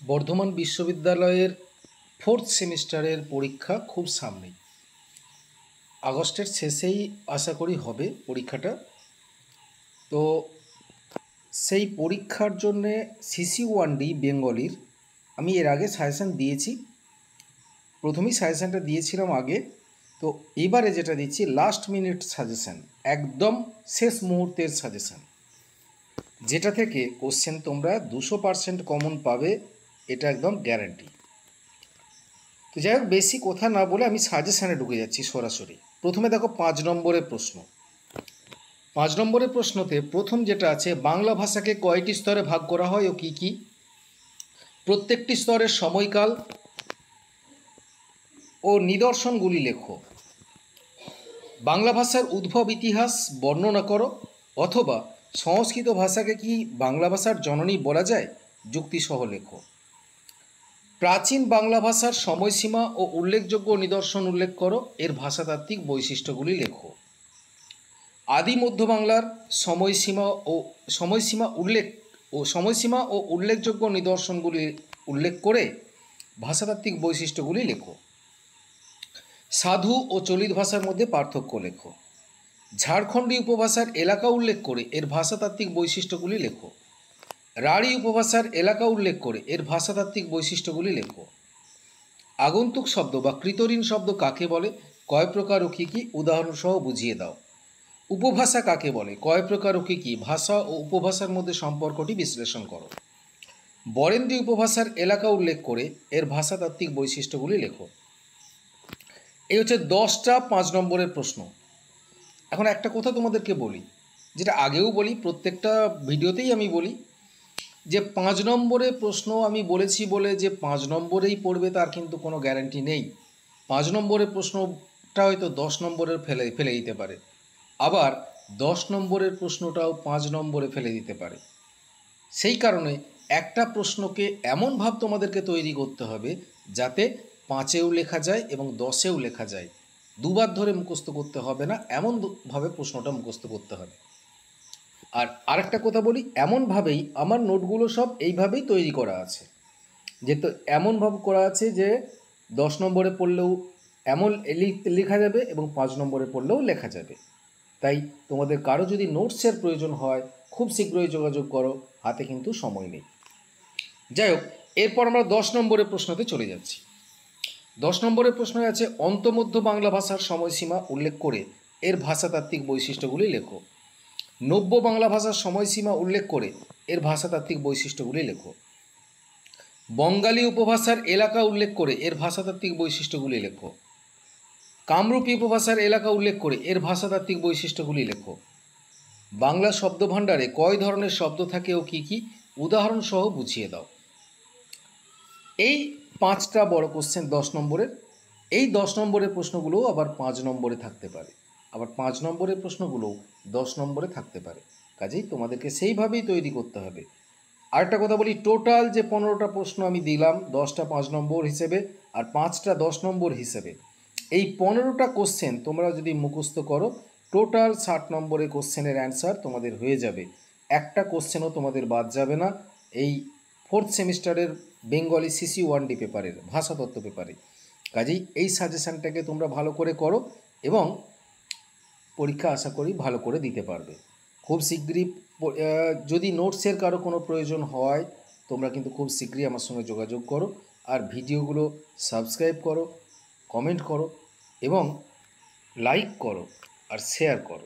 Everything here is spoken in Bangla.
বর্ধমান বিশ্ববিদ্যালয়ের ফোর্থ সেমিস্টারের পরীক্ষা খুব সামনেই। আগস্টের শেষেই আশা করি হবে পরীক্ষাটা। তো সেই পরীক্ষার জন্যে CC1D বেঙ্গলির আমি এর আগে সাজেশান দিয়েছি। প্রথমেই সাজেশানটা দিয়েছিলাম আগে। তো এবারে যেটা দিচ্ছি লাস্ট মিনিট সাজেশান, একদম শেষ মুহূর্তের সাজেশান, যেটা থেকে কোশ্চেন তোমরা 200% কমন পাবে, এটা একদম গ্যারান্টি। তো যাই হোক, বেশি কথা না বলে আমি সাজেশানে ঢুকে যাচ্ছি সরাসরি। প্রথমে দেখো 5 নম্বরের প্রশ্ন। 5 নম্বরের প্রশ্নতে প্রথম যেটা আছে, বাংলা ভাষাকে কয়টি স্তরে ভাগ করা হয় ও কী কী? প্রত্যেকটি স্তরের সময়কাল ও নিদর্শনগুলি লেখো। বাংলা ভাষার উদ্ভব ইতিহাস বর্ণনা করো, অথবা সংস্কৃত ভাষাকে কি বাংলা ভাষার জননী বলা যায়? যুক্তিসহ লেখো। প্রাচীন বাংলা ভাষার সময়সীমা ও উল্লেখযোগ্য নিদর্শন উল্লেখ করো, এর ভাষাতাত্ত্বিক বৈশিষ্ট্যগুলি লেখো। আদি মধ্য বাংলার সময়সীমা ও উল্লেখযোগ্য নিদর্শনগুলি উল্লেখ করে ভাষাতাত্ত্বিক বৈশিষ্ট্যগুলি লেখো। সাধু ও চলিত ভাষার মধ্যে পার্থক্য লেখো। ঝাড়খণ্ডী উপভাষার এলাকা উল্লেখ করে এর ভাষাতাত্ত্বিক বৈশিষ্ট্যগুলি লেখো। রাঢ়ী উপভাষার এলাকা উল্লেখ করে এর ভাষাতাত্ত্বিক বৈশিষ্ট্যগুলি লেখো। আগন্তুক শব্দ বা কৃতঋণ শব্দ কাকে বলে, কয় প্রকার ও কী কী, উদাহরণসহ বুঝিয়ে দাও। উপভাষা কাকে বলে, কয় প্রকার ও কী কী, ভাষা ও উপভাষার মধ্যে সম্পর্কটি বিশ্লেষণ করো। বরেন্দ্রী উপভাষার এলাকা উল্লেখ করে এর ভাষাতাত্ত্বিক বৈশিষ্ট্যগুলি লেখো। এই হচ্ছে 10টা 5 নম্বরের প্রশ্ন। এখন একটা কথা তোমাদেরকে বলি, যেটা আগেও বলি, প্রত্যেকটা ভিডিওতেই আমি বলি, যে 5 নম্বরের প্রশ্ন আমি বলেছি বলে যে 5 নম্বরেই পড়বে তার কিন্তু কোনো গ্যারান্টি নেই। 5 নম্বরের প্রশ্নটা হয়তো 10 নম্বরের ফেলে দিতে পারে, আবার 10 নম্বরের প্রশ্নটাও 5 নম্বরে ফেলে দিতে পারে। সেই কারণে একটা প্রশ্নকে এমনভাবে তোমাদেরকে তৈরি করতে হবে যাতে 5এও লেখা যায় এবং 10এও লেখা যায়। দুবার ধরে মুখস্থ করতে হবে না, এমনভাবে প্রশ্নটা মুখস্থ করতে হবে। আর আরেকটা কথা বলি, এমনভাবেই আমার নোটগুলো সব এইভাবেই তৈরি করা আছে, যে তো এমনভাবে করা আছে যে 10 নম্বরে পড়লেও এমন লেখা যাবে এবং 5 নম্বরে পড়লেও লেখা যাবে। তাই তোমাদের কারো যদি নোটসের প্রয়োজন হয় খুব শীঘ্রই যোগাযোগ করো, হাতে কিন্তু সময় নেই। যাই হোক, এরপর আমরা 10 নম্বরের প্রশ্নতে চলে যাচ্ছি। 10 নম্বরের প্রশ্ন আছে, অন্তমধ্য বাংলা ভাষার সময়সীমা উল্লেখ করে এর ভাষাতাত্ত্বিক বৈশিষ্ট্যগুলি লেখো। নব্য বাংলা ভাষার সময়সীমা উল্লেখ করে এর ভাষাতাত্ত্বিক বৈশিষ্ট্যগুলি লেখো। বঙ্গালী উপভাষার এলাকা উল্লেখ করে এর ভাষাতাত্ত্বিক বৈশিষ্ট্যগুলি লেখো। কামরূপী উপভাষার এলাকা উল্লেখ করে এর ভাষাতাত্ত্বিক বৈশিষ্ট্যগুলি লেখো। বাংলা শব্দভাণ্ডারে কয় ধরনের শব্দ থাকে ও কী কী, উদাহরণসহ বুঝিয়ে দাও। এই 5টা বড় কোশ্চেন 10 নম্বরের। এই 10 নম্বরের প্রশ্নগুলোও আবার 5 নম্বরে থাকতে পারে, আবার 5 নম্বরের প্রশ্নগুলোও 10 নম্বরে থাকতে পারে। কাজেই তোমাদেরকে সেইভাবেই তৈরি করতে হবে। আরেকটা কথা বলি, টোটাল যে 15টা প্রশ্ন আমি দিলাম, 10টা 5 নম্বর হিসেবে আর 5টা 10 নম্বর হিসেবে, এই 15টা কোশ্চেন তোমরা যদি মুখস্থ করো, টোটাল 60 নম্বরের কোশ্চেনের অ্যান্সার তোমাদের হয়ে যাবে। একটা কোশ্চেনও তোমাদের বাদ যাবে না এই 4th সেমিস্টারের বেঙ্গলি CC1D পেপারের ভাষাতত্ত্ব পেপারে। কাজেই এই সাজেশানটাকে তোমরা ভালো করে করো এবং পরীক্ষা আশা করি ভালো করে দিতে পারবে। খুব শীঘ্রই যদি নোটসের কারো কোনো প্রয়োজন হয় তোমরা কিন্তু খুব শীঘ্রই আমার সঙ্গে যোগাযোগ করো। আর ভিডিওগুলো সাবস্ক্রাইব করো, কমেন্ট করো এবং লাইক করো আর শেয়ার করো।